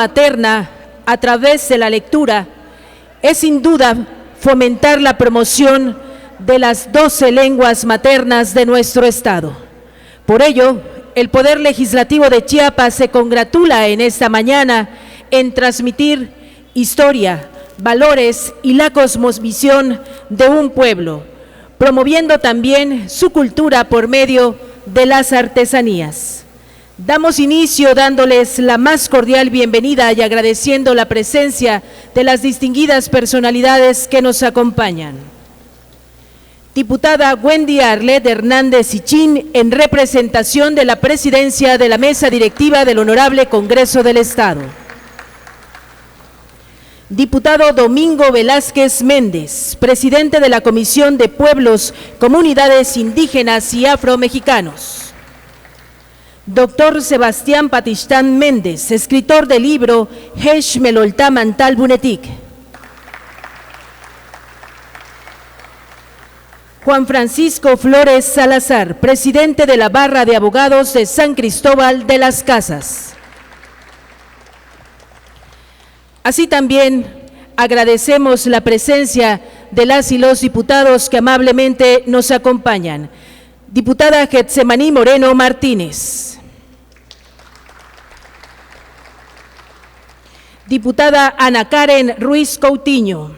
materna a través de la lectura es sin duda fomentar la promoción de las 12 lenguas maternas de nuestro Estado. Por ello, el Poder Legislativo de Chiapas se congratula en esta mañana en transmitir historia, valores y la cosmovisión de un pueblo, promoviendo también su cultura por medio de las artesanías. Damos inicio dándoles la más cordial bienvenida y agradeciendo la presencia de las distinguidas personalidades que nos acompañan. Diputada Wendy Arlet Hernández Ichín, en representación de la presidencia de la mesa directiva del Honorable Congreso del Estado. Diputado Domingo Velázquez Méndez, presidente de la Comisión de Pueblos, Comunidades Indígenas y Afromexicanos. Doctor Sebastián Patistán Méndez, escritor del libro Hesh Melolta Mantal Bunetik. Juan Francisco Flores Salazar, presidente de la Barra de Abogados de San Cristóbal de las Casas. Así también agradecemos la presencia de las y los diputados que amablemente nos acompañan. Diputada Getsemaní Moreno Martínez. Diputada Ana Karen Ruiz Coutinho.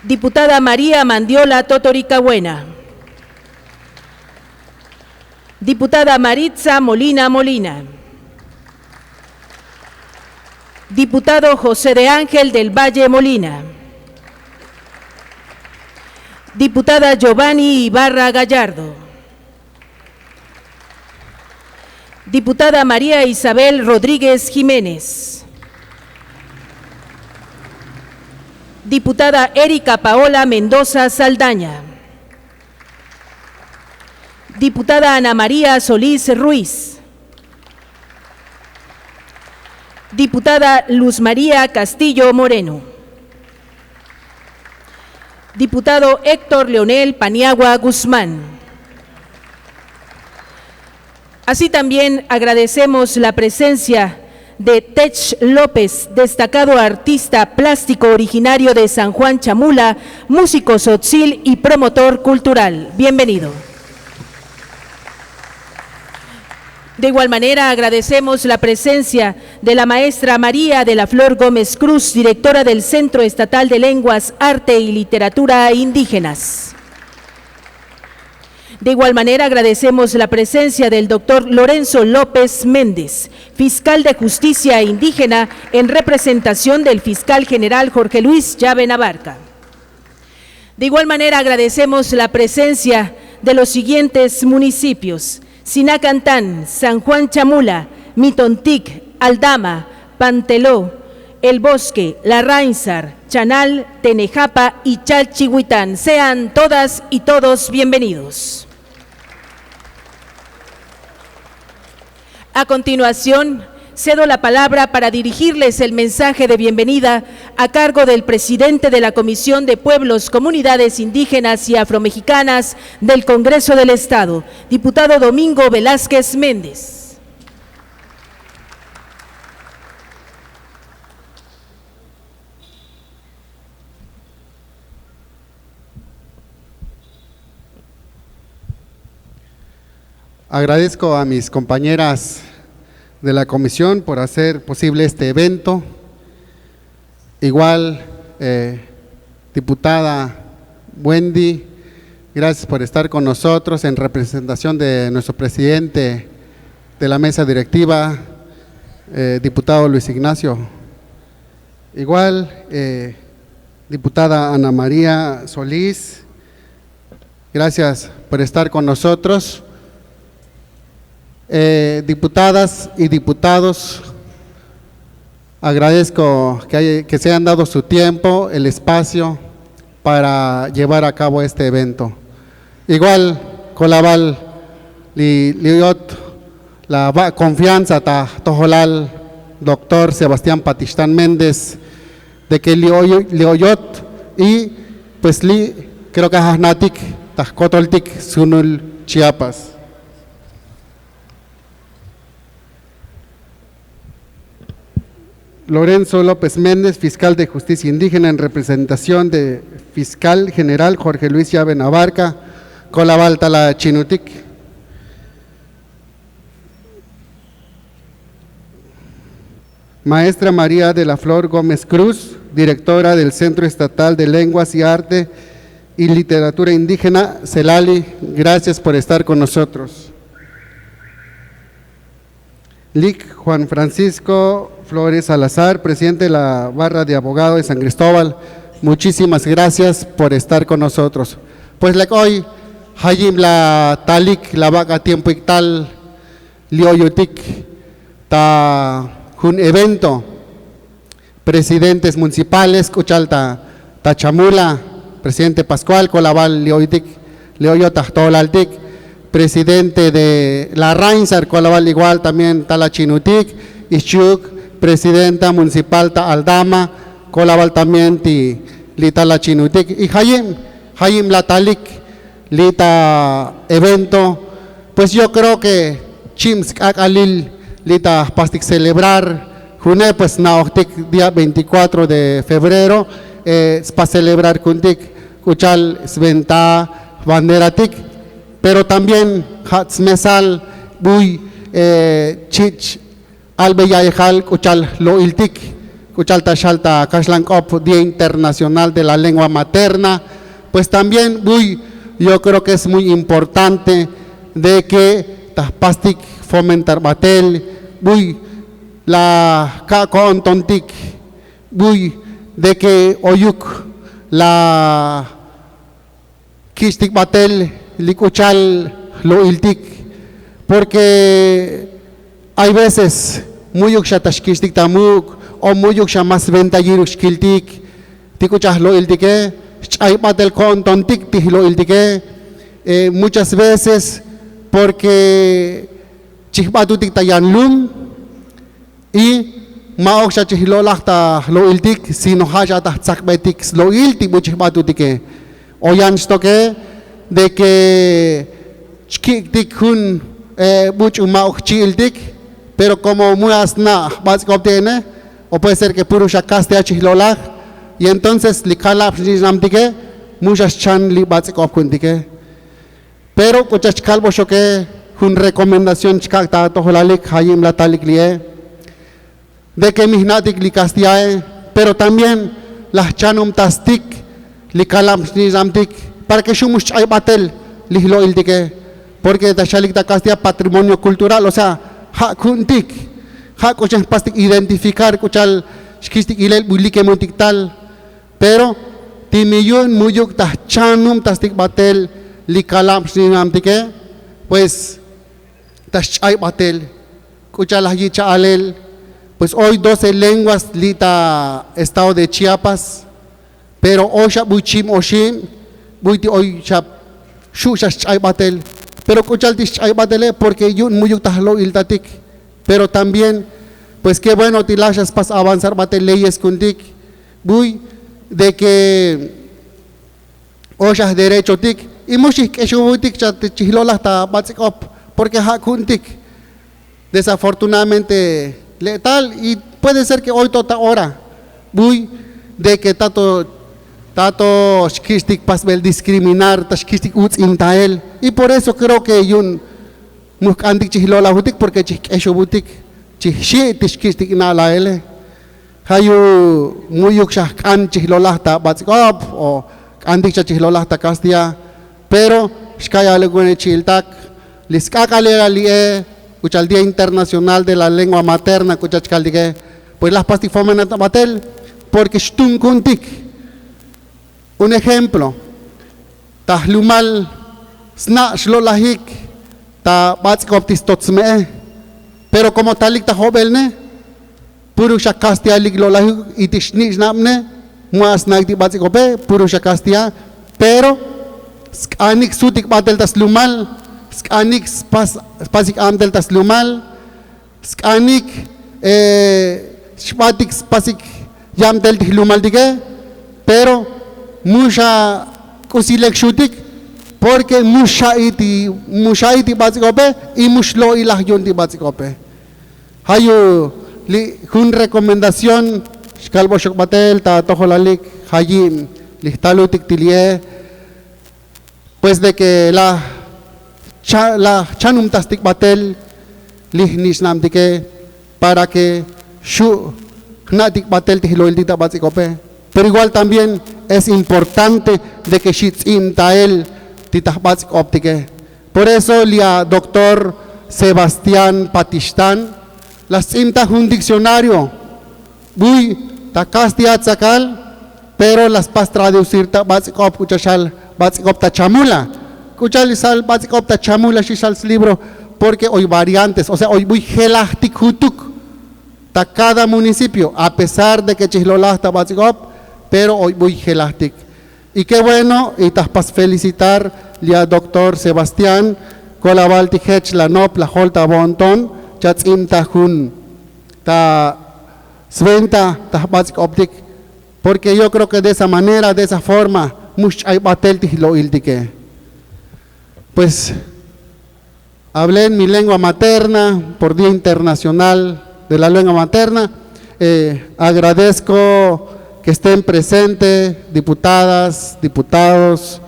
Diputada María Mandiola Totoricahuena. Diputada Maritza Molina Molina. Diputado José de Ángel del Valle Molina. Diputada Giovanni Ibarra Gallardo. Diputada María Isabel Rodríguez Jiménez. Diputada Erika Paola Mendoza Saldaña. Diputada Ana María Solís Ruiz. Diputada Luz María Castillo Moreno. Diputado Héctor Leonel Paniagua Guzmán. Así también agradecemos la presencia de Tech López, destacado artista plástico originario de San Juan Chamula, músico tzotzil y promotor cultural. Bienvenido. De igual manera, agradecemos la presencia de la maestra María de la Flor Gómez Cruz, directora del Centro Estatal de Lenguas, Arte y Literatura Indígenas. De igual manera, agradecemos la presencia del doctor Lorenzo López Méndez, fiscal de Justicia Indígena, en representación del fiscal general Jorge Luis Llave Navarca. De igual manera, agradecemos la presencia de los siguientes municipios: Sinacantán, San Juan Chamula, Mitontic, Aldama, Panteló, El Bosque, La Ráinzar, Chanal, Tenejapa y Chalchihuitán. Sean todas y todos bienvenidos. A continuación, cedo la palabra para dirigirles el mensaje de bienvenida a cargo del presidente de la Comisión de Pueblos, Comunidades Indígenas y Afromexicanas del Congreso del Estado, diputado Domingo Velázquez Méndez. Agradezco a mis compañeras de la comisión por hacer posible este evento. Igual, diputada Wendy, gracias por estar con nosotros en representación de nuestro presidente de la mesa directiva, diputado Luis Ignacio. Igual, diputada Ana María Solís, gracias por estar con nosotros. Diputadas y diputados, agradezco que se hayan dado su tiempo, el espacio para llevar a cabo este evento. Igual, colaval, la confianza ta tojolal, doctor Sebastián Patistán Méndez, de que lioyot y pues creo que hasnatik, tajkotoltik, sunul Chiapas. Lorenzo López Méndez, fiscal de Justicia Indígena en representación de fiscal general Jorge Luis Llave Navarca, Colabalta la Chinutic. Maestra María de la Flor Gómez Cruz, directora del Centro Estatal de Lenguas y Arte y Literatura Indígena, CELALI, gracias por estar con nosotros. Lic Juan Francisco Flores Salazar, presidente de la Barra de Abogados de San Cristóbal, muchísimas gracias por estar con nosotros. Pues hoy, Hayim la Talik, la vaca tiempo y tal, Lioyotik, ta un evento, presidentes municipales, Cuchalta, Tachamula, presidente Pascual, Colabal, Lioyotik, Leoyotastolaltik, presidente de la Reinsar, Colabal igual también, Talachinutik, Ischuk, presidenta municipal ta Aldama, Colabal también ti Lita la Chinutic y Hayim la Talik, Lita evento, pues yo creo que Chims Akalil Lita pastik celebrar, June pues naoktik día 24 de febrero, para celebrar kuntik, Kuchal Sventa Banderatik, pero también Hatzmesal Buy Chich Albeyayjal, Kuchal Loiltik, Kuchal Tashalta Kashlankop, Día Internacional de la Lengua Materna, pues también yo creo que es muy importante de que Taspastik fomentar batel, la Kakontontik, de que Oyuk, la Kistik batel, Likuchal Loiltik, porque hay veces muyuk shatashkistik tamuk o muyuk shamas venta yirushkiltik tikuchah lo iltike chaypatel kontontik tih lo iltike muchas veces porque chihpatutik tayanlum y maok shachihilolahta lo iltik sino hajatah tzakbetik lo iltik muchihpatutike oyanstoke de que chkiktik hun mucho maok chiltik. Pero como muy asna, básicamente, o puede ser que puro shakas te achilolaj, y entonces likala namtike, muchas chan li básico kuntike. Pero kuchach calvo shoke, un recomendación chikakta toholalik hayim la talik lie, de que mihnatik likastiae, pero también las chanum tastik, likalam namtik, para que shumus chay batel, lihlo iltike, porque tachalik takastia patrimonio cultural, o sea, ha kuntik, ha kuchal pastik identificar kuchal shkistik ilel bulike montik tal, pero timiyun muyuk tah chanum tastik batel likalam sinamtike, pues tashchay batel kuchal hayicha alel, pues hoy 12 lenguas lita estado de Chiapas, pero osha buchim oshim buiti hoy chap shusha chay batel. Pero kuchal tish batele porque yun muyuk tahlo iltatik, pero también pues qué bueno tilashas pas avanzar bate leyes kuntik de que oshas derecho tik y mushik eshubutik chihlola hasta batsikop porque ha kuntik desafortunadamente letal y puede ser que hoy tota hora de que tato shkistik pasbel discriminar tashkistik uts intael y por eso creo que yun mukandik chihlola hutik porque chik eshubutik chihshi tishkistik inalaele hayu muyuk shahkan chihlola ta batsikop o andik chihlola ta kastia pero shkaya legune chiltak liskakale lie kuchal Día Internacional de la Lengua Materna kuchachkaldige pues las pastik fomenat batel porque shtun kuntik. Un ejemplo, tahlumal sna shlolahik ta batskoptis totsme, pero como talik ta hobelne, puro shakastia lik lolahik itishnish namne, muas nagti batskope, puro shakastia, pero skanik sutik batel taslumal, skanik spasik amtel taslumal, skanik shpatik spasik yamtel tihlumal dige, pero musha kusilek shutik porque mushaiti batsikope y mushlo ilah yonti batsikope hayo Jun recomendación, Xcalbo Xocbatel, Tatojolalik, Hayin, Listalutik Tilie, pues de que la Chanum Tastik Batel, Lihnisnam Dike, para que Shu Knatik Batel Tihloil Dita Batzikope. Pero igual también es importante de que Shitzin Tael Titah Batzikoptike. Por eso, lia doctor Sebastián Patistán, las cintas un diccionario, muy takastia tzakal, pero las pas traducir ta batzikop kuchashal, batzikop ta chamula, kuchalisal batzikop ta chamula shishal libro, porque hoy variantes, o sea, hoy muy gelahtik hutuk, ta cada municipio, a pesar de que chislolah ta batzikop, pero hoy muy gelahtik. Y qué bueno, y tas felicitar al doctor Sebastián, Colabalti Hech la nop la holta bonton, chatzim ta hun ta sventa ta batzik optik, porque yo creo que de esa manera, de esa forma, much hay batel lo iltike. Pues hablé en mi lengua materna por Día Internacional de la Lengua Materna. Agradezco que estén presentes, diputadas, diputados.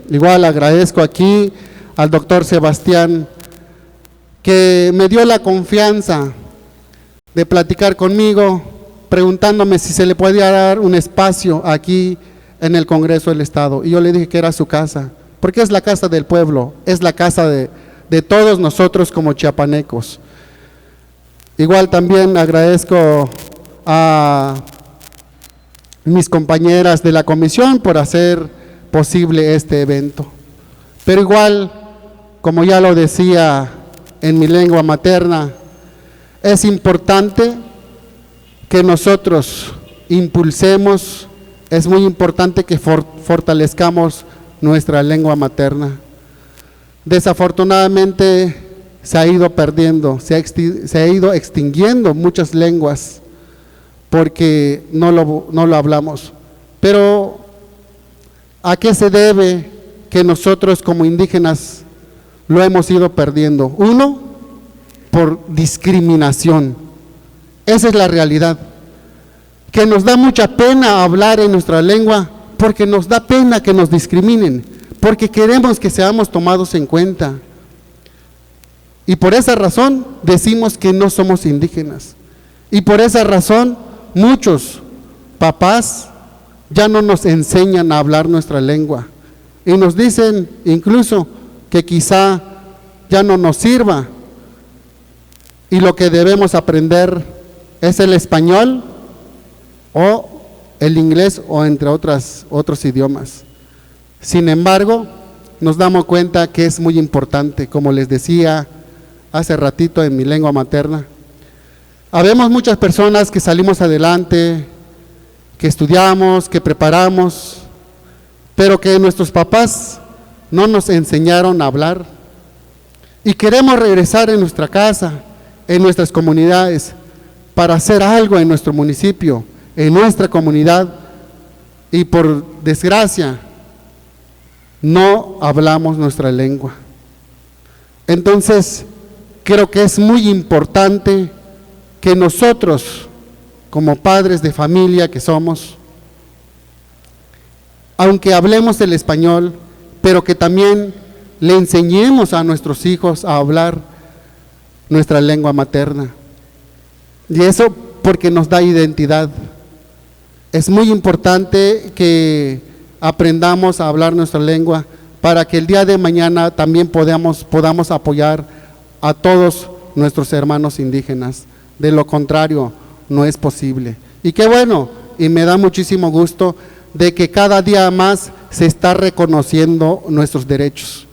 Igual agradezco aquí al doctor Sebastián, que me dio la confianza de platicar conmigo, preguntándome si se le podía dar un espacio aquí en el Congreso del Estado. Y yo le dije que era su casa, porque es la casa del pueblo, es la casa de todos nosotros como chiapanecos. Igual también agradezco a mis compañeras de la comisión por hacer posible este evento. Pero igual, como ya lo decía en mi lengua materna, es importante que nosotros impulsemos, es muy importante que fortalezcamos nuestra lengua materna. Desafortunadamente se ha ido perdiendo, se ha ido extinguiendo muchas lenguas porque no lo hablamos. Pero ¿a qué se debe que nosotros como indígenas lo hemos ido perdiendo? Uno, por discriminación. Esa es la realidad. Que nos da mucha pena hablar en nuestra lengua porque nos da pena que nos discriminen, porque queremos que seamos tomados en cuenta. Y por esa razón decimos que no somos indígenas. Y por esa razón muchos papás ya no nos enseñan a hablar nuestra lengua. Y nos dicen incluso que quizá ya no nos sirva. Y lo que debemos aprender es el español o el inglés o entre otros idiomas. Sin embargo, nos damos cuenta que es muy importante, como les decía hace ratito en mi lengua materna. Habemos muchas personas que salimos adelante, que estudiamos, que preparamos, pero que nuestros papás no nos enseñaron a hablar. Y queremos regresar en nuestra casa, en nuestras comunidades, para hacer algo en nuestro municipio, en nuestra comunidad, y por desgracia no hablamos nuestra lengua. Entonces, creo que es muy importante que nosotros, como padres de familia que somos, aunque hablemos el español, pero que también le enseñemos a nuestros hijos a hablar nuestra lengua materna. Y eso porque nos da identidad. Es muy importante que aprendamos a hablar nuestra lengua para que el día de mañana también podamos apoyar a todos nuestros hermanos indígenas. De lo contrario, no es posible. Y qué bueno, y me da muchísimo gusto de que cada día más se está reconociendo nuestros derechos.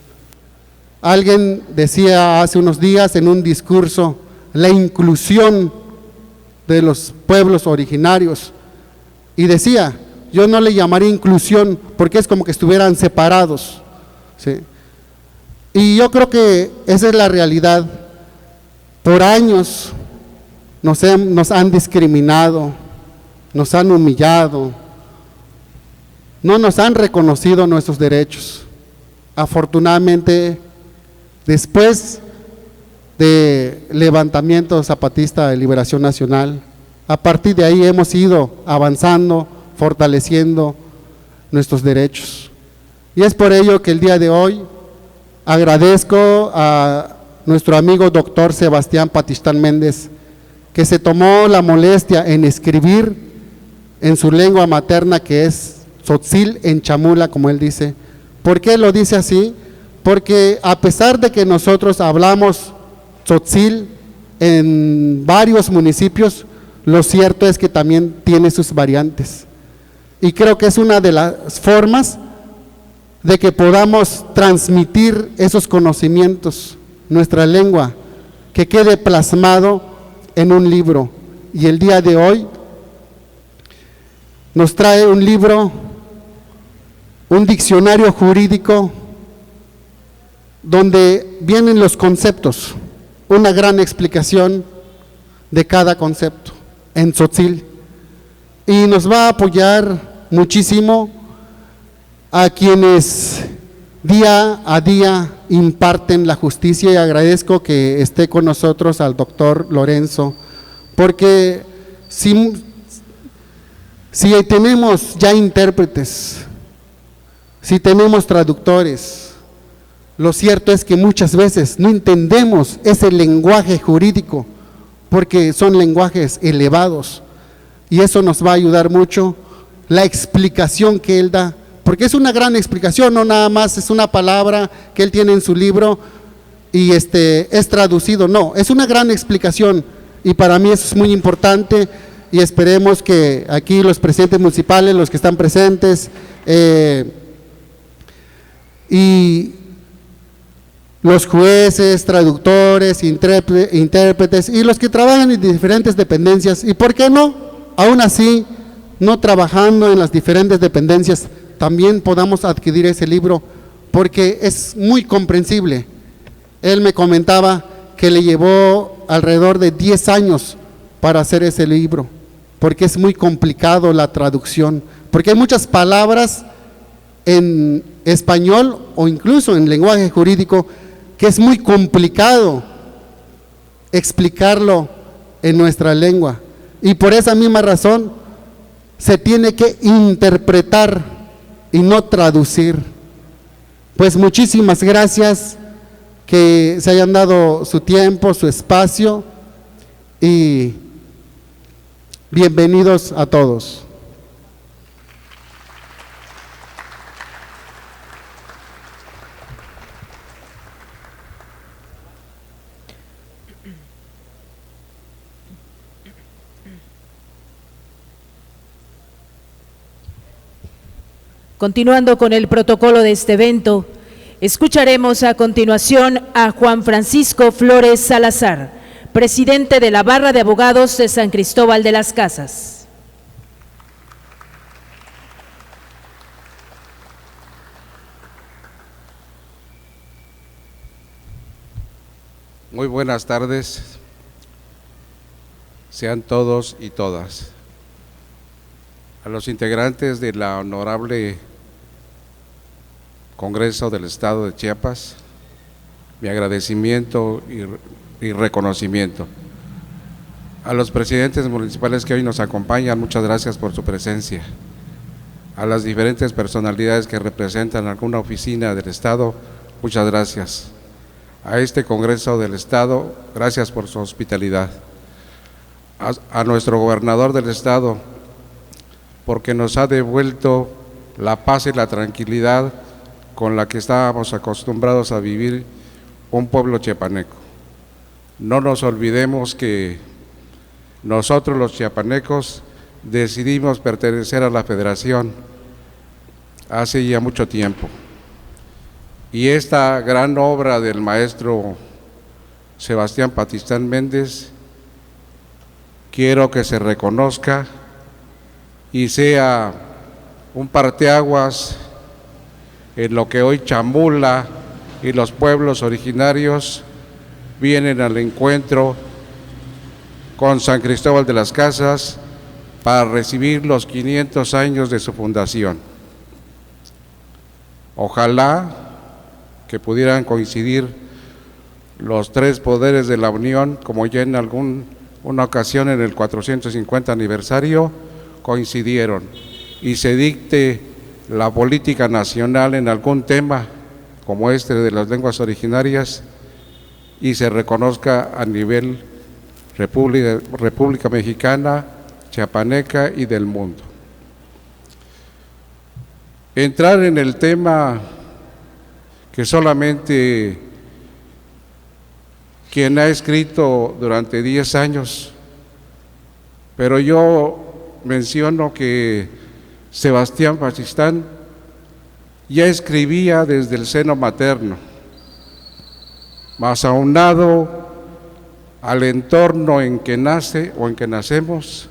Alguien decía hace unos días en un discurso, la inclusión de los pueblos originarios, y decía, yo no le llamaría inclusión porque es como que estuvieran separados, ¿sí? Y yo creo que esa es la realidad. Por años nos han discriminado, nos han humillado, no nos han reconocido nuestros derechos. Afortunadamente, después de Levantamiento Zapatista de Liberación Nacional. A partir de ahí hemos ido avanzando, fortaleciendo nuestros derechos. Y es por ello que el día de hoy agradezco a nuestro amigo doctor Sebastián Patistán Méndez, que se tomó la molestia en escribir en su lengua materna, que es tzotzil en chamula, como él dice. ¿Por qué lo dice así? Porque a pesar de que nosotros hablamos tzotzil en varios municipios, lo cierto es que también tiene sus variantes. Y creo que es una de las formas de que podamos transmitir esos conocimientos, nuestra lengua, que quede plasmado en un libro. Y el día de hoy nos trae un libro, un diccionario jurídico, donde vienen los conceptos, una gran explicación de cada concepto en tzotzil, y nos va a apoyar muchísimo a quienes día a día imparten la justicia, y agradezco que esté con nosotros al doctor Lorenzo, porque si tenemos ya intérpretes, si tenemos traductores, lo cierto es que muchas veces no entendemos ese lenguaje jurídico, porque son lenguajes elevados, y eso nos va a ayudar mucho la explicación que él da, porque es una gran explicación, no nada más es una palabra que él tiene en su libro y es traducido, no, es una gran explicación, y para mí eso es muy importante, y esperemos que aquí los presidentes municipales, los que están presentes, y los jueces, traductores, intérpretes y los que trabajan en diferentes dependencias, y por qué no, aún así, no trabajando en las diferentes dependencias, también podamos adquirir ese libro, porque es muy comprensible. Él me comentaba que le llevó alrededor de 10 años para hacer ese libro, porque es muy complicado la traducción, porque hay muchas palabras en español o incluso en lenguaje jurídico que es muy complicado explicarlo en nuestra lengua, y por esa misma razón se tiene que interpretar y no traducir. Pues muchísimas gracias, que se hayan dado su tiempo, su espacio, y bienvenidos a todos. Continuando con el protocolo de este evento, escucharemos a continuación a Juan Francisco Flores Salazar, presidente de la Barra de Abogados de San Cristóbal de las Casas. Muy buenas tardes, sean todos y todas. A los integrantes de la Honorable Congreso del Estado de Chiapas, mi agradecimiento y reconocimiento. A los presidentes municipales que hoy nos acompañan, muchas gracias por su presencia. A las diferentes personalidades que representan alguna oficina del Estado, muchas gracias. A este Congreso del Estado, gracias por su hospitalidad. A nuestro gobernador del Estado, porque nos ha devuelto la paz y la tranquilidad con la que estábamos acostumbrados a vivir un pueblo chiapaneco. No nos olvidemos que nosotros los chiapanecos decidimos pertenecer a la Federación hace ya mucho tiempo, y esta gran obra del maestro Sebastián Patistán Méndez quiero que se reconozca y sea un parteaguas en lo que hoy Chamula y los pueblos originarios vienen al encuentro con San Cristóbal de las Casas para recibir los 500 años de su fundación. Ojalá que pudieran coincidir los tres poderes de la Unión, como ya en una ocasión en el 450 aniversario coincidieron, y se dicte la política nacional en algún tema como este de las lenguas originarias y se reconozca a nivel República Mexicana, chiapaneca y del mundo. Entrar en el tema que solamente quien ha escrito durante 10 años, pero yo menciono que Sebastián Pachistán ya escribía desde el seno materno, mas aunado al entorno en que nace o en que nacemos,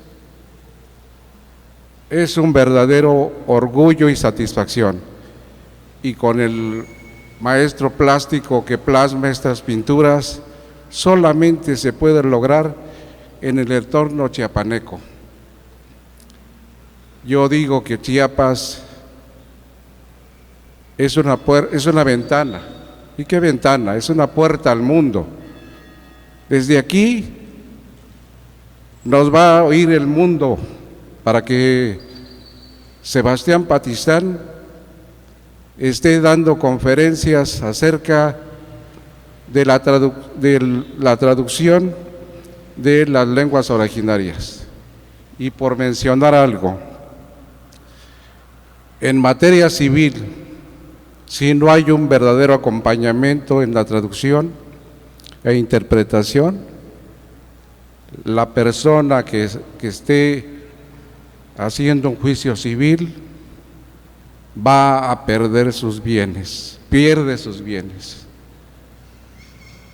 es un verdadero orgullo y satisfacción. Y con el maestro plástico que plasma estas pinturas, solamente se puede lograr en el entorno chiapaneco. Yo digo que Chiapas es una ventana. ¿Y qué ventana? Es una puerta al mundo. Desde aquí nos va a oír el mundo para que Sebastián Pachistán esté dando conferencias acerca de la traducción de las lenguas originarias. Y por mencionar algo, en materia civil, si no hay un verdadero acompañamiento en la traducción e interpretación, la persona que esté haciendo un juicio civil va a perder sus bienes, pierde sus bienes.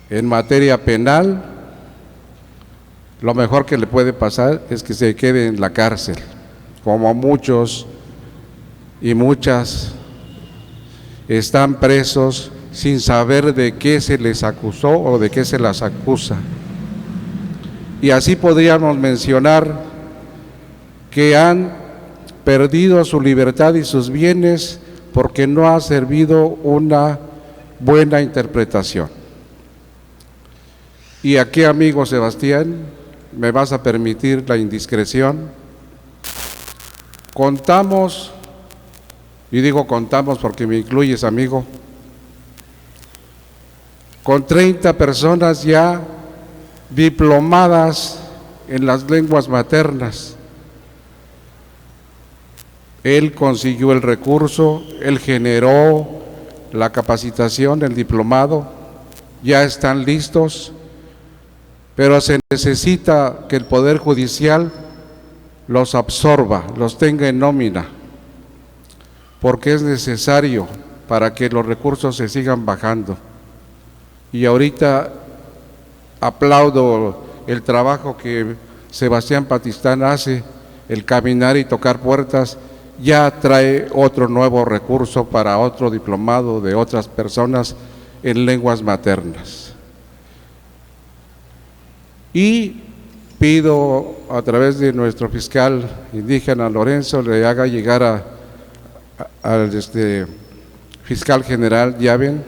En materia penal, lo mejor que le puede pasar es que se quede en la cárcel, como muchos y muchas están presos sin saber de qué se les acusó o de qué se las acusa. Y así podríamos mencionar que han perdido su libertad y sus bienes porque no ha servido una buena interpretación. Y aquí, amigo Sebastián, me vas a permitir la indiscreción. Contamos, y digo contamos porque me incluyes, amigo, con 30 personas ya diplomadas en las lenguas maternas. Él consiguió el recurso, él generó la capacitación, el diplomado, ya están listos, pero se necesita que el Poder Judicial los absorba, los tenga en nómina, porque es necesario para que los recursos se sigan bajando. Y ahorita aplaudo el trabajo que Sebastián Pachistán hace, el caminar y tocar puertas, ya trae otro nuevo recurso para otro diplomado de otras personas en lenguas maternas. Y pido a través de nuestro fiscal indígena Lorenzo le haga llegar al fiscal general Yaven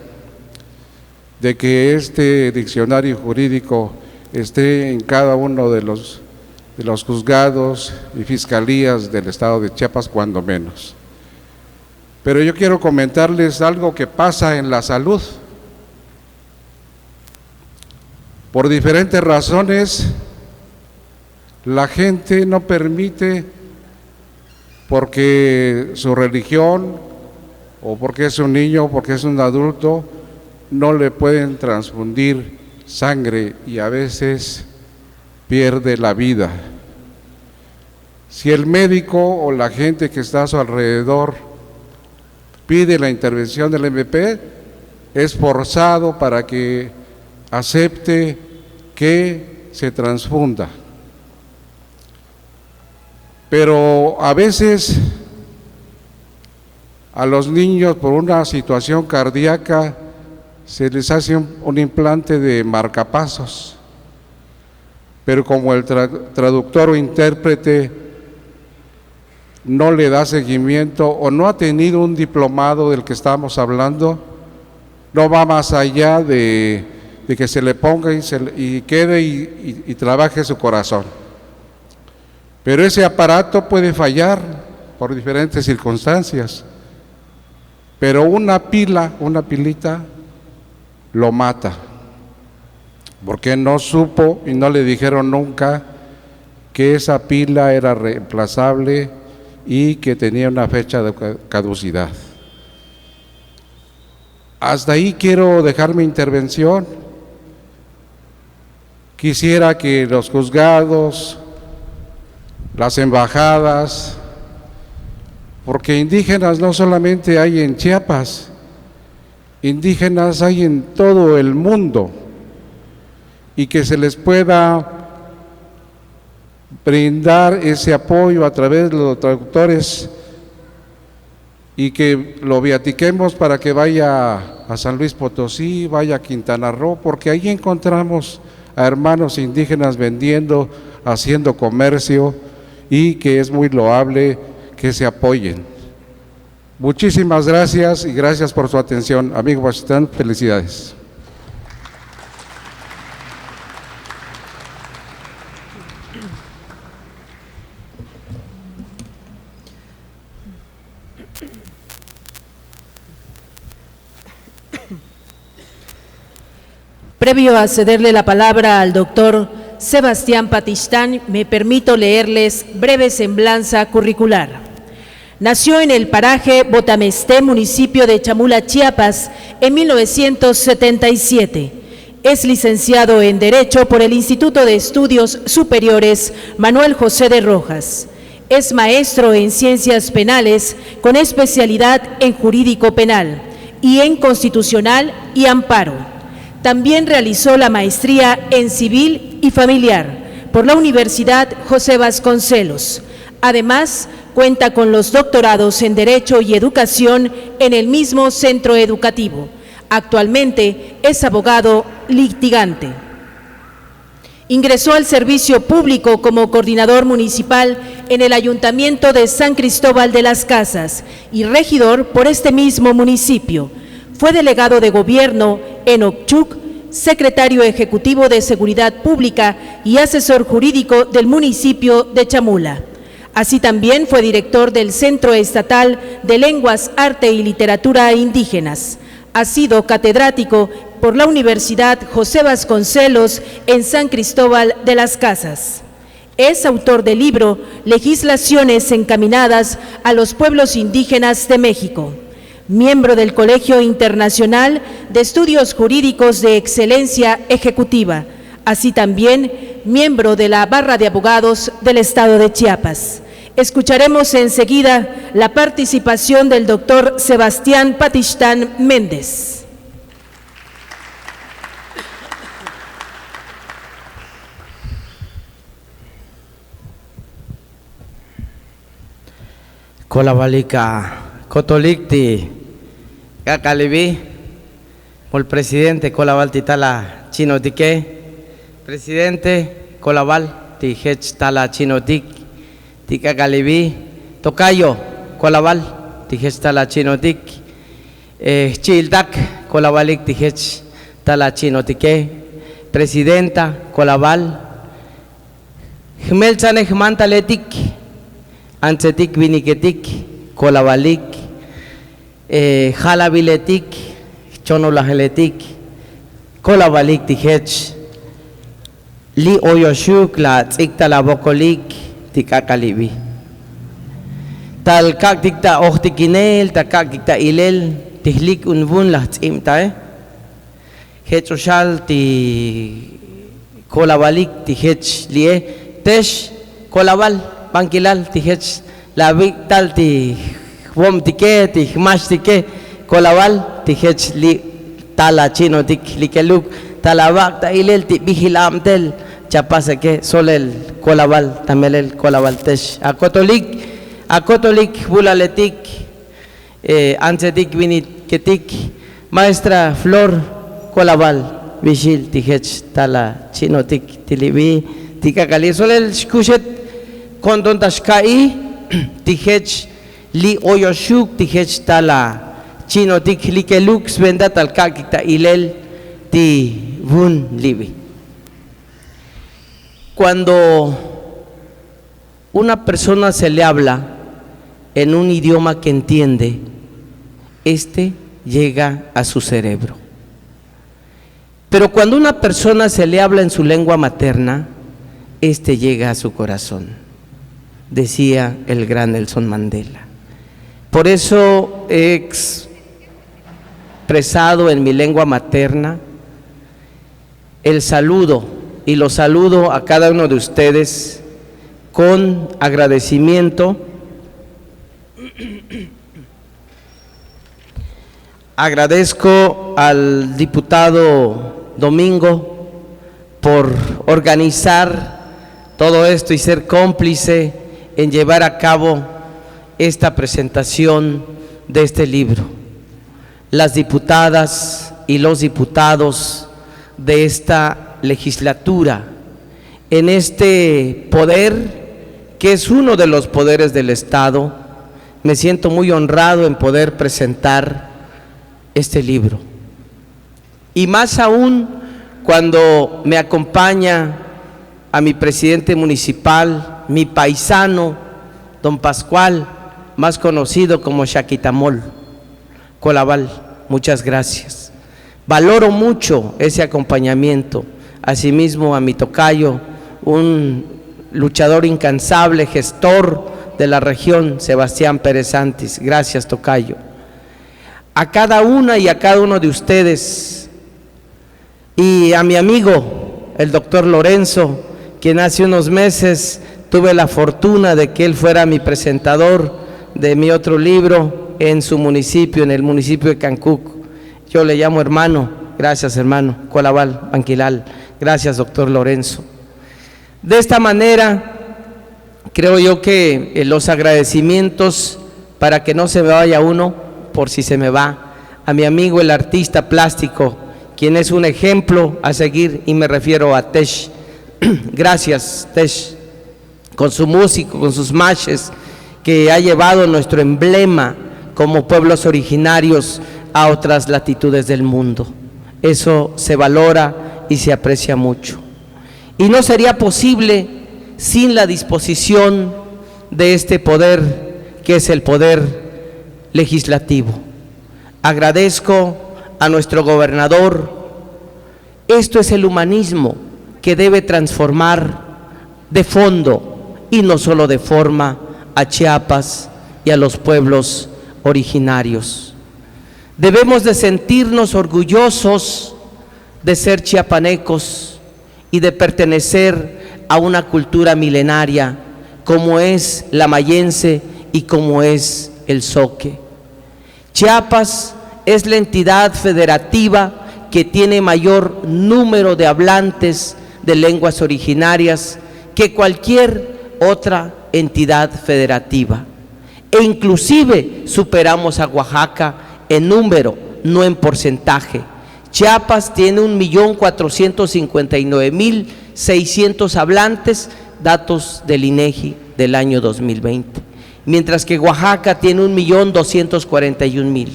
de que este diccionario jurídico esté en cada uno de los juzgados y fiscalías del estado de Chiapas, cuando menos. Pero yo quiero comentarles algo que pasa en la salud. Por diferentes razones, la gente no permite, porque su religión, o porque es un niño, o porque es un adulto, no le pueden transfundir sangre y a veces pierde la vida. Si el médico o la gente que está a su alrededor pide la intervención del MP, es forzado para que acepte que se transfunda. Pero a veces a los niños por una situación cardíaca se les hace un implante de marcapasos, pero como el traductor o intérprete no le da seguimiento o no ha tenido un diplomado del que estamos hablando, no va más allá de que se le ponga y quede y trabaje su corazón. Pero ese aparato puede fallar por diferentes circunstancias, pero una pilita lo mata, porque no supo y no le dijeron nunca que esa pila era reemplazable y que tenía una fecha de caducidad. Hasta ahí quiero dejar mi intervención. Quisiera que los juzgados, las embajadas, porque indígenas no solamente hay en Chiapas, indígenas hay en todo el mundo, y que se les pueda brindar ese apoyo a través de los traductores y que lo viatiquemos para que vaya a San Luis Potosí, vaya a Quintana Roo, porque ahí encontramos a hermanos indígenas vendiendo, haciendo comercio, y que es muy loable que se apoyen. Muchísimas gracias y gracias por su atención. Amigo Bachitán, felicidades. Previo a cederle la palabra al doctor Sebastián Patistán, me permito leerles breve semblanza curricular. Nació en el paraje Botamesté, municipio de Chamula, Chiapas, en 1977. Es licenciado en Derecho por el Instituto de Estudios Superiores Manuel José de Rojas. Es maestro en Ciencias Penales con especialidad en Jurídico Penal y en Constitucional y Amparo. También realizó la maestría en Civil y Familiar por la Universidad José Vasconcelos. Además, cuenta con los doctorados en Derecho y Educación en el mismo centro educativo. Actualmente es abogado litigante. Ingresó al servicio público como coordinador municipal en el Ayuntamiento de San Cristóbal de las Casas y regidor por este mismo municipio. Fue delegado de gobierno en Ochuc, secretario ejecutivo de Seguridad Pública y asesor jurídico del municipio de Chamula. Así también fue director del Centro Estatal de Lenguas, Arte y Literatura Indígenas. Ha sido catedrático por la Universidad José Vasconcelos en San Cristóbal de las Casas. Es autor del libro Legislaciones encaminadas a los pueblos indígenas de México. Miembro del Colegio Internacional de Estudios Jurídicos de Excelencia Ejecutiva, así también miembro de la Barra de Abogados del Estado de Chiapas. Escucharemos enseguida la participación del doctor Sebastián Patistán Méndez. Colabalika Cotolicti Cacalibi, el presidente Colabal Titala Chinotique, presidente Colabal Tijech Tala Chinotic, Ticacalibi, Tocayo Colabal Tijech Tala Chinotic, Childac Colabalik Tijech Tala Chinotique, presidenta Colabal, Jmelchane Jmantaletic, Ancetic Viniketic, Colabalik, Jalabiletic, Chonolajeletic, Colabalik Tijech, Li Oyoshuk la Tzikta la Bokolik, Tikakalibi. Tal kaktikta ochtikinel, ta kaktikta ilel, Tihlik unbun la Tzimta, Hechoshal ti Colabalik Tijech Lie, Tesh Colabal, Bankilal Tijech, la Victal ti Wom tike, tih mash tike, Colabal, tijech li tala chino tik likeluk, talabak ta ilel ti vigilam tel, chapase que solel Colabal, tamelel Colabal tesh. A Cotolik bulaletik, ansetik vinit ketik, maestra Flor Colabal, vigil tijech tala chino tik tilibi, tikakali solel shkushet kondondashkai, tijech Li Oyoshuk Tijech Tala Chino Tik Likelux Venda Talkakita Ilel Ti bun libi. Cuando una persona se le habla en un idioma que entiende, llega a su cerebro. Pero cuando una persona se le habla en su lengua materna, llega a su corazón, decía el gran Nelson Mandela. Por eso he expresado en mi lengua materna el saludo, y los saludo a cada uno de ustedes con agradecimiento. Agradezco al diputado Domingo por organizar todo esto y ser cómplice en llevar a cabo esta presentación de este libro. Las diputadas y los diputados de esta legislatura, en este poder que es uno de los poderes del Estado, me siento muy honrado en poder presentar este libro. Y más aún cuando me acompaña a mi presidente municipal, mi paisano, don Pascual, más conocido como Shaquitamol Colabal. Muchas gracias. Valoro mucho ese acompañamiento. Asimismo a mi tocayo, un luchador incansable, gestor de la región, Sebastián Pérez Santis. Gracias, tocayo. A cada una y a cada uno de ustedes, y a mi amigo, el doctor Lorenzo, quien hace unos meses tuve la fortuna de que él fuera mi presentador de mi otro libro en su municipio, en el municipio de Cancuc. Yo le llamo hermano. Gracias, hermano Colabal, Banquilal. Gracias, doctor Lorenzo. De esta manera, creo yo que los agradecimientos, para que no se me vaya uno, por si se me va, a mi amigo el artista plástico, quien es un ejemplo a seguir, y me refiero a Tesh. Gracias, Tesh, con su músico, con sus mashes, que ha llevado nuestro emblema como pueblos originarios a otras latitudes del mundo. Eso se valora y se aprecia mucho. Y no sería posible sin la disposición de este poder, que es el poder legislativo. Agradezco a nuestro gobernador. Esto es el humanismo que debe transformar de fondo y no solo de forma a Chiapas y a los pueblos originarios. Debemos de sentirnos orgullosos de ser chiapanecos y de pertenecer a una cultura milenaria como es la mayense y como es el zoque. Chiapas es la entidad federativa que tiene mayor número de hablantes de lenguas originarias que cualquier otra entidad federativa, e inclusive superamos a Oaxaca en número, no en porcentaje. Chiapas tiene 1.459.600 hablantes, datos del INEGI del año 2020, mientras que Oaxaca tiene 1.241.000.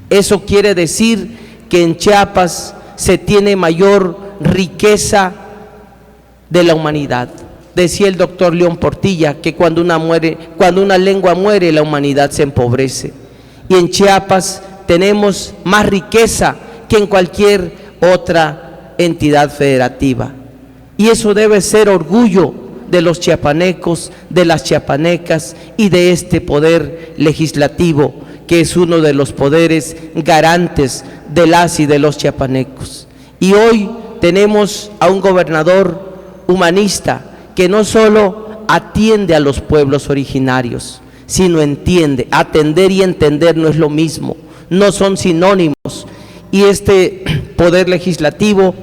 Eso quiere decir que en Chiapas se tiene mayor riqueza de la humanidad. Decía el doctor León Portilla que cuando una lengua muere, la humanidad se empobrece. Y en Chiapas tenemos más riqueza que en cualquier otra entidad federativa. Y eso debe ser orgullo de los chiapanecos, de las chiapanecas y de este poder legislativo, que es uno de los poderes garantes de las y de los chiapanecos. Y hoy tenemos a un gobernador humanista que no solo atiende a los pueblos originarios, sino entiende. Atender y entender no es lo mismo, no son sinónimos. Y este poder legislativo,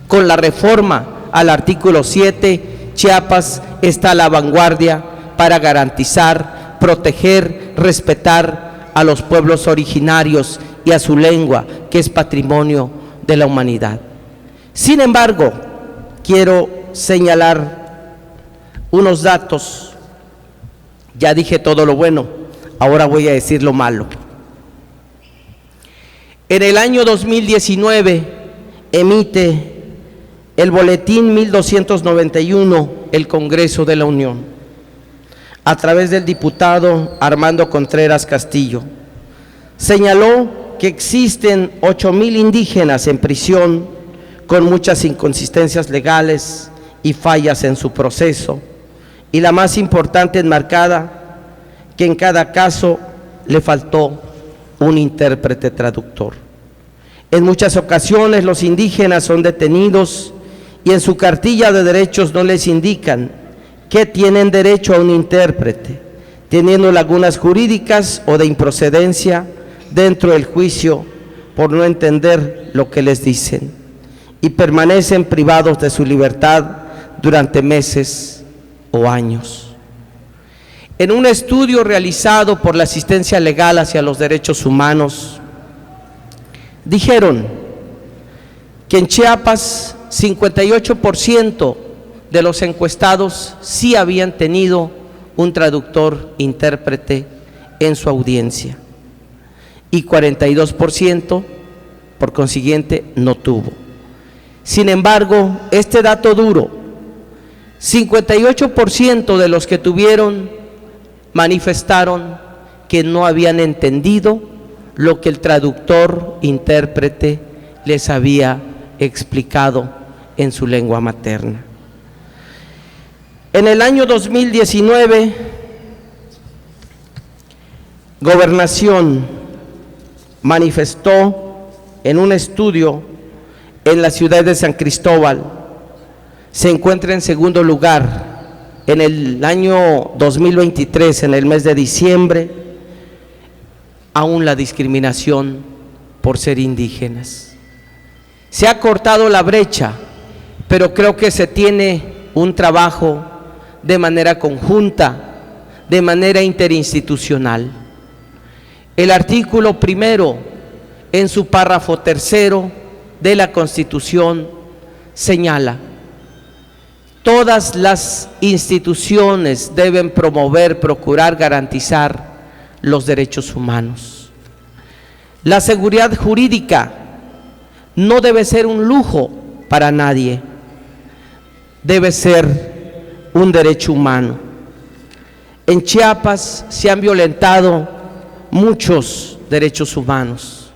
con la reforma al artículo 7, Chiapas está a la vanguardia para garantizar, proteger, respetar a los pueblos originarios y a su lengua, que es patrimonio de la humanidad. Sin embargo, quiero señalar unos datos. Ya dije todo lo bueno, ahora voy a decir lo malo. En el año 2019, emite el boletín 1291, el Congreso de la Unión, a través del diputado Armando Contreras Castillo. Señaló que existen 8,000 indígenas en prisión con muchas inconsistencias legales y fallas en su proceso, y la más importante enmarcada, que en cada caso le faltó un intérprete traductor. En muchas ocasiones los indígenas son detenidos y en su cartilla de derechos no les indican que tienen derecho a un intérprete, teniendo lagunas jurídicas o de improcedencia dentro del juicio por no entender lo que les dicen, y permanecen privados de su libertad durante meses o años. En un estudio realizado por la Asistencia Legal hacia los Derechos Humanos, dijeron que en Chiapas 58% de los encuestados sí habían tenido un traductor intérprete en su audiencia y 42% por consiguiente no tuvo. Sin embargo, este dato duro, 58% de los que tuvieron manifestaron que no habían entendido lo que el traductor intérprete les había explicado en su lengua materna. En el año 2019, Gobernación manifestó en un estudio en la ciudad de San Cristóbal, se encuentra en segundo lugar en el año 2023, en el mes de diciembre, aún la discriminación por ser indígenas. Se ha cortado la brecha, pero creo que se tiene un trabajo de manera conjunta, de manera interinstitucional. El artículo primero, en su párrafo tercero de la Constitución, señala: todas las instituciones deben promover, procurar, garantizar los derechos humanos. La seguridad jurídica no debe ser un lujo para nadie, debe ser un derecho humano. En Chiapas se han violentado muchos derechos humanos.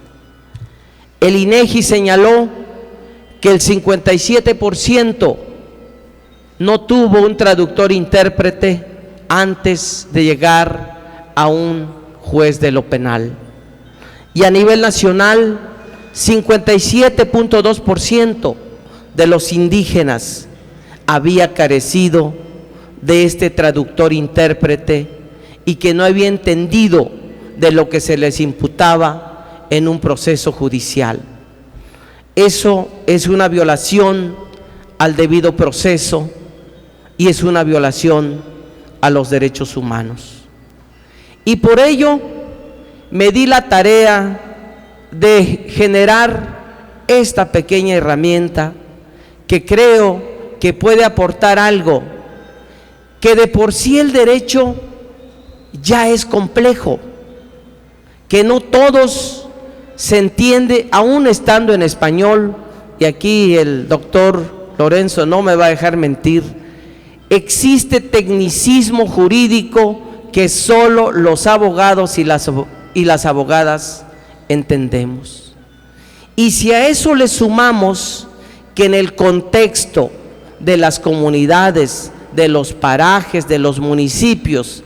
El INEGI señaló que el 57% no tuvo un traductor intérprete antes de llegar a un juez de lo penal. Y a nivel nacional, 57.2% de los indígenas había carecido de este traductor intérprete y que no había entendido de lo que se les imputaba en un proceso judicial. Eso es una violación al debido proceso y es una violación a los derechos humanos. Y por ello me di la tarea de generar esta pequeña herramienta que creo que puede aportar algo, que de por sí el derecho ya es complejo, que no todos se entiende, aún estando en español, y aquí el doctor Lorenzo no me va a dejar mentir, existe tecnicismo jurídico que solo los abogados y las abogadas entendemos. Y si a eso le sumamos que en el contexto de las comunidades, de los parajes, de los municipios,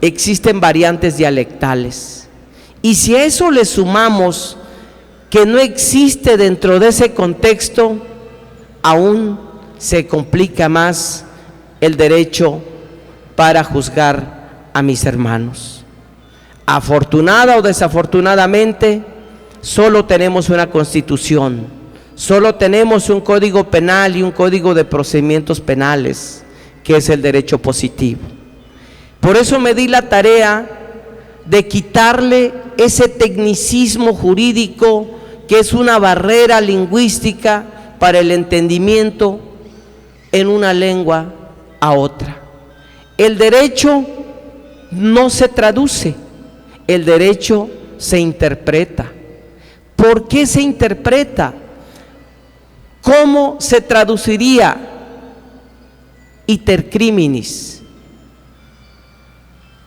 existen variantes dialectales, y si a eso le sumamos que no existe dentro de ese contexto, aún se complica más el derecho para juzgar a mis hermanos. Afortunada o desafortunadamente, solo tenemos una Constitución, solo tenemos un Código Penal y un Código de Procedimientos Penales, que es el derecho positivo. Por eso me di la tarea de quitarle ese tecnicismo jurídico que es una barrera lingüística para el entendimiento en una lengua a otra. El derecho no se traduce, el derecho se interpreta. ¿Por qué se interpreta? ¿Cómo se traduciría iter criminis?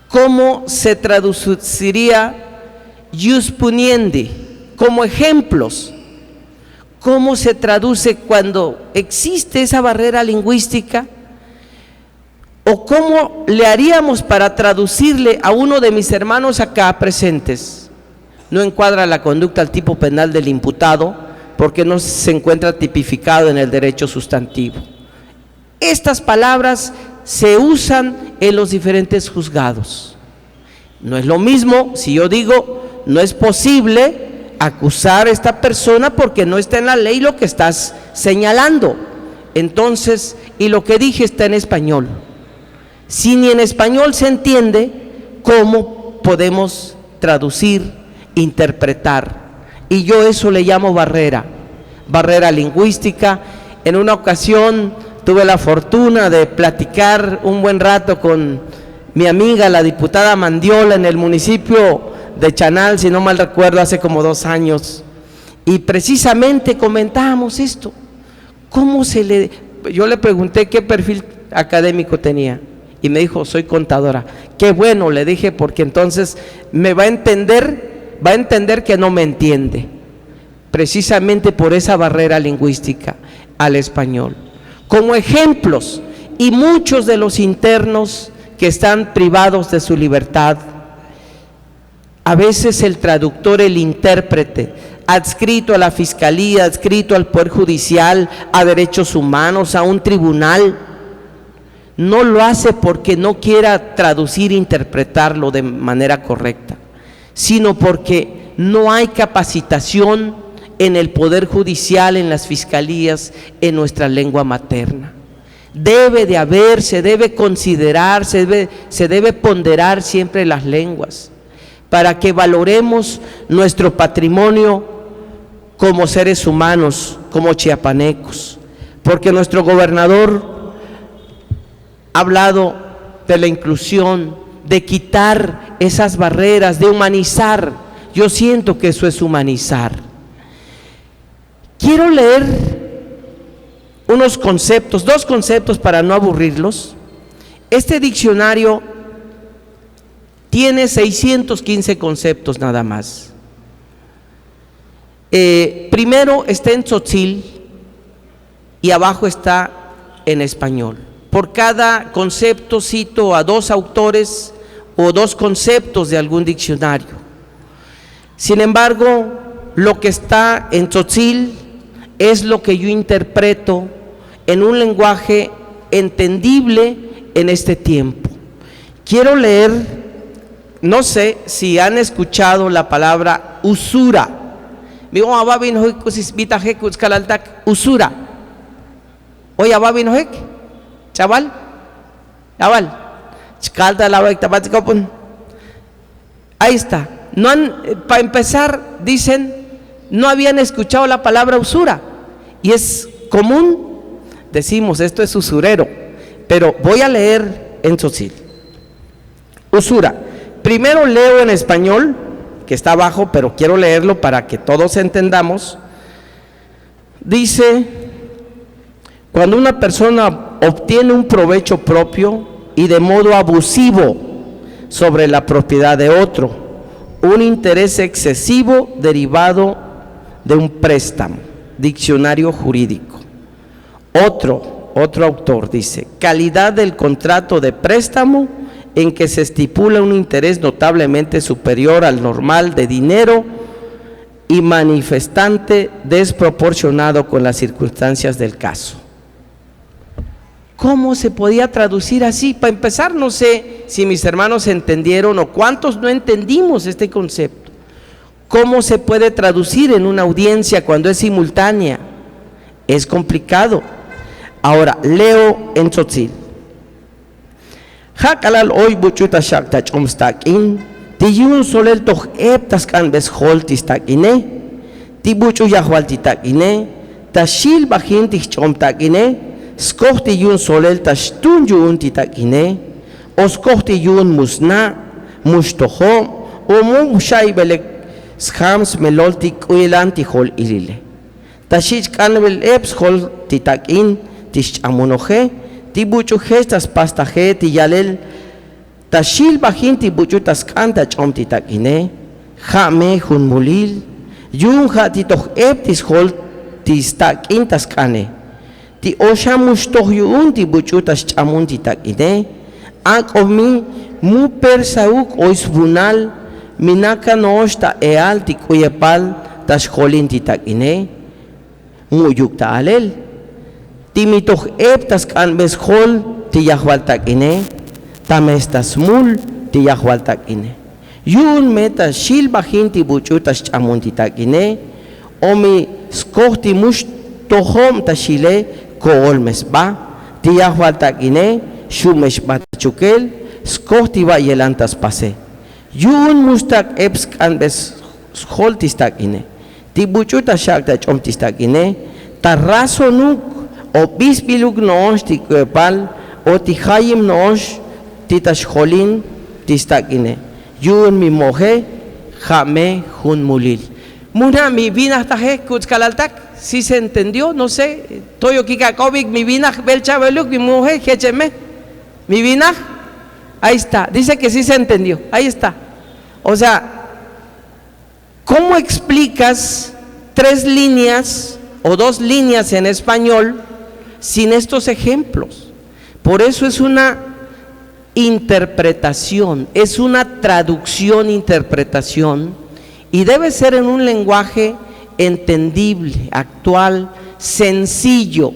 ¿Cómo se traduciría ius puniendi? Como ejemplos. ¿Cómo se traduce cuando existe esa barrera lingüística? ¿O cómo le haríamos para traducirle a uno de mis hermanos acá presentes? No encuadra la conducta al tipo penal del imputado porque no se encuentra tipificado en el derecho sustantivo. Estas palabras se usan en los diferentes juzgados. No es lo mismo si yo digo, no es posible acusar a esta persona porque no está en la ley lo que estás señalando. Entonces, y lo que dije está en español. Si ni en español se entiende, ¿cómo podemos traducir, interpretar? Y yo eso le llamo barrera lingüística. En una ocasión tuve la fortuna de platicar un buen rato con mi amiga, la diputada Mandiola, en el municipio de Chanal, si no mal recuerdo, hace como 2 años. Y precisamente comentábamos esto. Yo le pregunté qué perfil académico tenía. Y me dijo, soy contadora. Qué bueno, le dije, porque entonces me va a entender que no me entiende. Precisamente por esa barrera lingüística al español. Como ejemplos, y muchos de los internos que están privados de su libertad, a veces el traductor, el intérprete, adscrito a la fiscalía, adscrito al Poder Judicial, a derechos humanos, a un tribunal, no lo hace porque no quiera traducir e interpretarlo de manera correcta, sino porque no hay capacitación en el Poder Judicial, en las fiscalías, en nuestra lengua materna. Debe de haber, se debe considerar, se debe ponderar siempre las lenguas, para que valoremos nuestro patrimonio como seres humanos, como chiapanecos, porque nuestro gobernador ha hablado de la inclusión, de quitar esas barreras, de humanizar. Yo siento que eso es humanizar. Quiero leer unos conceptos, 2 conceptos para no aburrirlos. Este diccionario tiene 615 conceptos nada más. Primero está en tzotzil y abajo está en español. Por cada concepto cito a 2 autores o 2 conceptos de algún diccionario. Sin embargo, lo que está en tzotzil es lo que yo interpreto en un lenguaje entendible en este tiempo. Quiero leer, no sé si han escuchado la palabra usura. Usura. Oye, chaval, ahí está. Para empezar, dicen, no habían escuchado la palabra usura, y es común, decimos, esto es usurero, pero voy a leer en tzotzil. Usura. Primero leo en español, que está abajo, pero quiero leerlo para que todos entendamos. Dice: cuando una persona obtiene un provecho propio y de modo abusivo sobre la propiedad de otro, un interés excesivo derivado de un préstamo. Diccionario jurídico. Otro autor dice: calidad del contrato de préstamo en que se estipula un interés notablemente superior al normal de dinero y manifestante desproporcionado con las circunstancias del caso. ¿Cómo se podía traducir así? Para empezar, no sé si mis hermanos entendieron o cuántos no entendimos este concepto. ¿Cómo se puede traducir en una audiencia cuando es simultánea? Es complicado. Ahora, leo en tzotzil. Hakalal hoy buchuta shaktach omstakin, tiyun solel toch eptas kan besholtis takine, tibuchu yahwaltitakine, tashil bajin tichomtakine, skohti yun solel tashtun yun titakine, oskohti yun musna, mushtoho, o mushay belek shams melol tikuilan tijol ilile. Tashich kanbel eps hol titakin tishamunoje, tibuchujes tas pastaje tiyalel, tashil bajin tibuchutas kanta chom titakine, jame junmulil, yun ha titoh ep tishol tistakin taskane. Ti oshamush tohyun tibuchutas chamun titakine, akomi mu persauk oisbunal, minaka nooshta eal tikuyepal tashkolin titakine, muyuk taalel. Timitoh eptas kan beshol tiyahwaltakine, tamestas mul tiyahwaltakine. Yun meta shilbahin tibuchutas chamun titakine, omi skohti mush tohom tashile kool mesba, tiyahwaltakine, shumesh batachukel, skohti ba yelantas pase. Yun mustak eps kan beshol tistakine, tibuchutas shakta chom tistakine, tarraso nuk, o bispiluk noosh tikuepal, o tijayim noosh titashkolin tistakine. Yun mi moje, jame jun mulil. Muna mi vina taje kutzkalaltak, si se entendió, no sé, toyo kikakovic mi vina belchabeluk mi moje, jecheme, mi vina, ahí está, dice que sí se entendió, ahí está. O sea, ¿cómo explicas 3 líneas o 2 líneas en español sin estos ejemplos? Por eso es una interpretación, es una traducción, interpretación, y debe ser en un lenguaje entendible, actual, sencillo,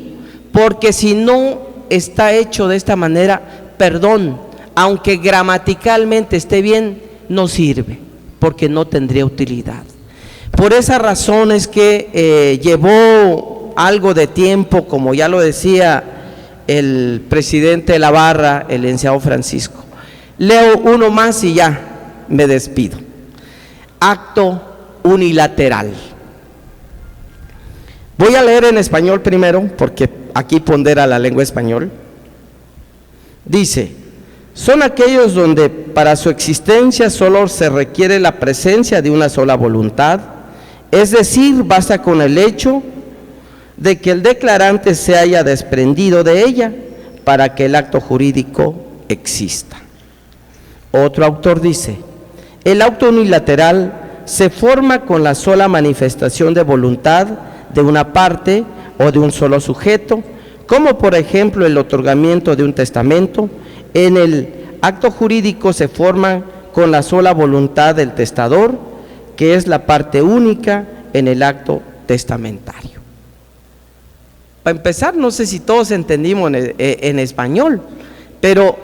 porque si no está hecho de esta manera, perdón, aunque gramaticalmente esté bien, no sirve, porque no tendría utilidad. Por esa razón es que llevó algo de tiempo, como ya lo decía el presidente de la barra, el licenciado Francisco. Leo uno más y ya me despido. Acto unilateral. Voy a leer en español primero, porque aquí pondera la lengua español. Dice: son aquellos donde para su existencia solo se requiere la presencia de una sola voluntad, es decir, basta con el hecho de que el declarante se haya desprendido de ella para que el acto jurídico exista. Otro autor dice: el acto unilateral se forma con la sola manifestación de voluntad de una parte o de un solo sujeto, como por ejemplo el otorgamiento de un testamento. En el acto jurídico se forma con la sola voluntad del testador, que es la parte única en el acto testamentario. Para empezar, no sé si todos entendimos en español, pero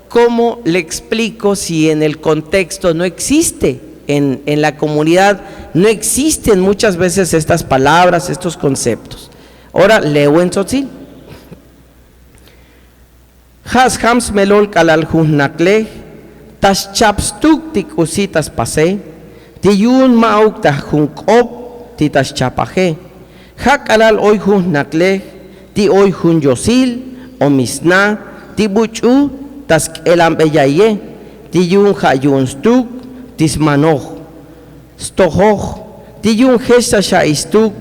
¿cómo le explico si en el contexto no existe, en la comunidad no existen muchas veces estas palabras, estos conceptos? Ahora leo en tzotzil. Has hams melol kalal nakle, tas chapstuk tikusitas pase, tiyun mauk tajunkop titas chapaje. Hakalal hoy nakle, ti hoy yosil, o misna, ti buchu, tas elambeyaye, tiyun hayunstuk, tismanoj, stohoj, tiyun gesta shaistuk,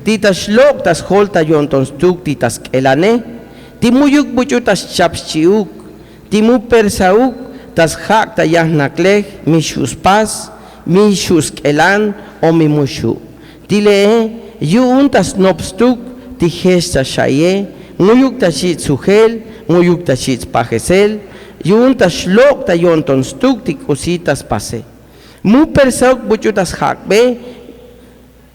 titas lok tas holta yontonstuk, titas elane. Timuyuk buchutas chapchiuk, timu persauk, tas hak tayah naklej, mishus pas, mishus elan o mimushu. Tile yun tas nopstuk, tijesta shaye, muyuk tashit sujel, muyuk tashit pajesel, yun tas lok tayontonstuk, tikusitas pase. Mu persauk buchutas hakbe,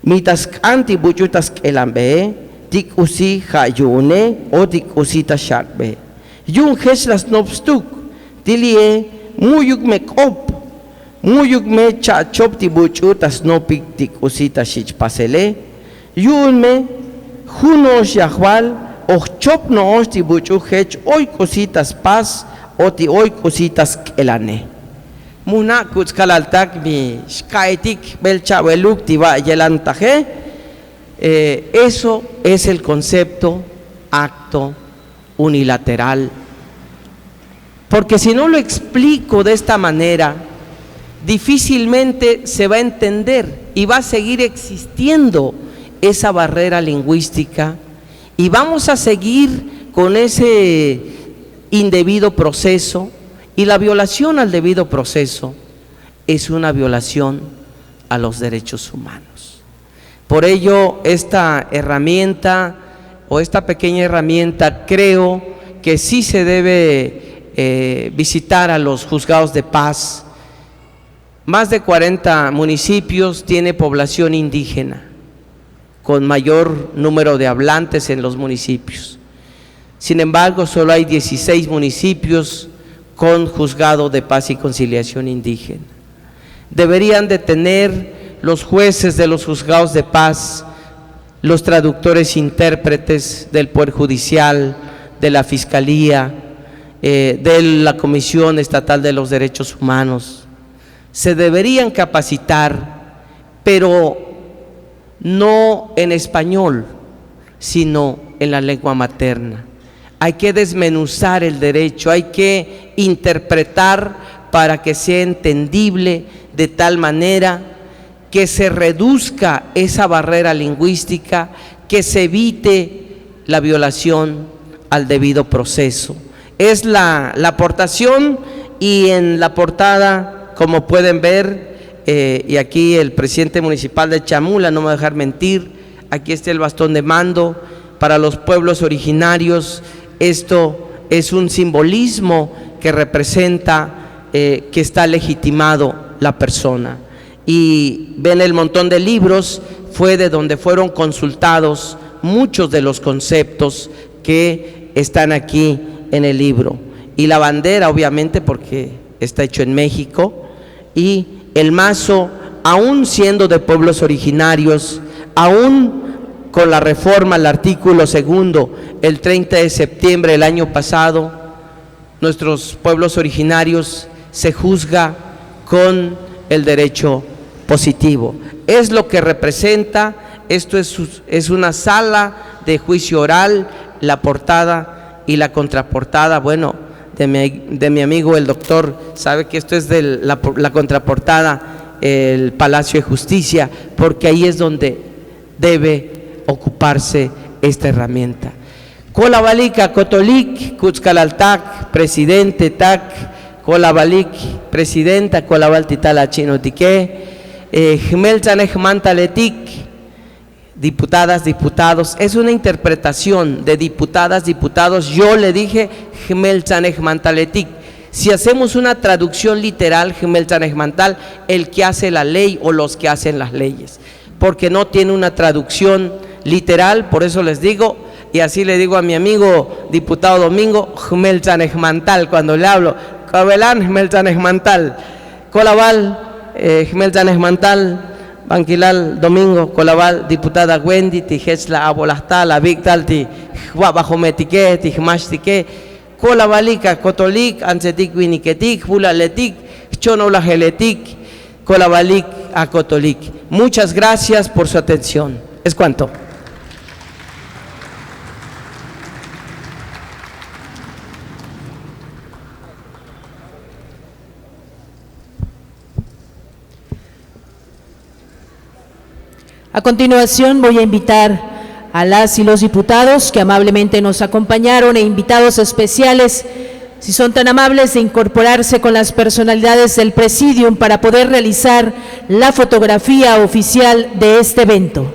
mitas anti buchutas elambe, tik usi hayune o tik usita shakbe. Yun heslas nopstuk, tilie muyuk me kop, muyuk me chachop tibuchutas nopik tik usita shichpasele, yun me junos yahwal o chop no os tibuchu hech hoy cositas pas o ti hoy cositas elane. Muna kutzkalaltak mi shkaitik belchabeluk tiba yelantaje. Eso es el concepto acto unilateral, porque si no lo explico de esta manera, difícilmente se va a entender y va a seguir existiendo esa barrera lingüística y vamos a seguir con ese indebido proceso, y la violación al debido proceso es una violación a los derechos humanos. Por ello, esta herramienta o esta pequeña herramienta creo que sí se debe visitar a los juzgados de paz. Más de 40 municipios tiene población indígena, con mayor número de hablantes en los municipios. Sin embargo, solo hay 16 municipios con juzgado de paz y conciliación indígena. Deberían de tener los jueces de los juzgados de paz, los traductores intérpretes del Poder Judicial, de la Fiscalía, de la Comisión Estatal de los Derechos Humanos. Se deberían capacitar, pero no en español, sino en la lengua materna. Hay que desmenuzar el derecho, hay que interpretar para que sea entendible de tal manera que se reduzca esa barrera lingüística, que se evite la violación al debido proceso. Es la aportación, y en la portada, como pueden ver, y aquí el presidente municipal de Chamula no me va a dejar mentir, aquí está el bastón de mando para los pueblos originarios. Esto es un simbolismo que representa que está legitimado la persona. Y ven el montón de libros, fue de donde fueron consultados muchos de los conceptos que están aquí en el libro. Y la bandera, obviamente, porque está hecho en México, y el mazo, aún siendo de pueblos originarios, aún con la reforma al artículo 2, el 30 de septiembre del año pasado, nuestros pueblos originarios se juzga con el derecho positivo. Es lo que representa, esto es una sala de juicio oral, la portada y la contraportada, bueno, de mi amigo el doctor, sabe que esto es de la contraportada, el Palacio de Justicia, porque ahí es donde debe ocuparse esta herramienta. Colabalika Cotolik, Cutzcalaltac, presidente TAC, Colabalik, presidenta, Colabaltitala Chinotique, Jmeltzanej Mantaletik, diputadas, diputados, es una interpretación de diputadas, diputados. Yo le dije Jmeltzanej Mantaletik. Si hacemos una traducción literal, Jmeltzanej Mantal, el que hace la ley o los que hacen las leyes, porque no tiene una traducción literal, por eso les digo, y así le digo a mi amigo diputado Domingo, Jmeltzanej Mantal, cuando le hablo, Cabelán Jmeltzanej Mantal, Colabal, Jmeltzanej Mantal, Banquilal Domingo, Colabal, diputada Wendy, Tijetsla Abolastala, Victal, Bajometique, Tijmashtique, Colabalika, Cotolik, Ansetik, Winiketik, Bulaletik, Chonolajeletik, Colabalik, Acotolik. Muchas gracias por su atención. Es cuanto. A continuación voy a invitar a las y los diputados que amablemente nos acompañaron e invitados especiales, si son tan amables de incorporarse con las personalidades del Presidium para poder realizar la fotografía oficial de este evento.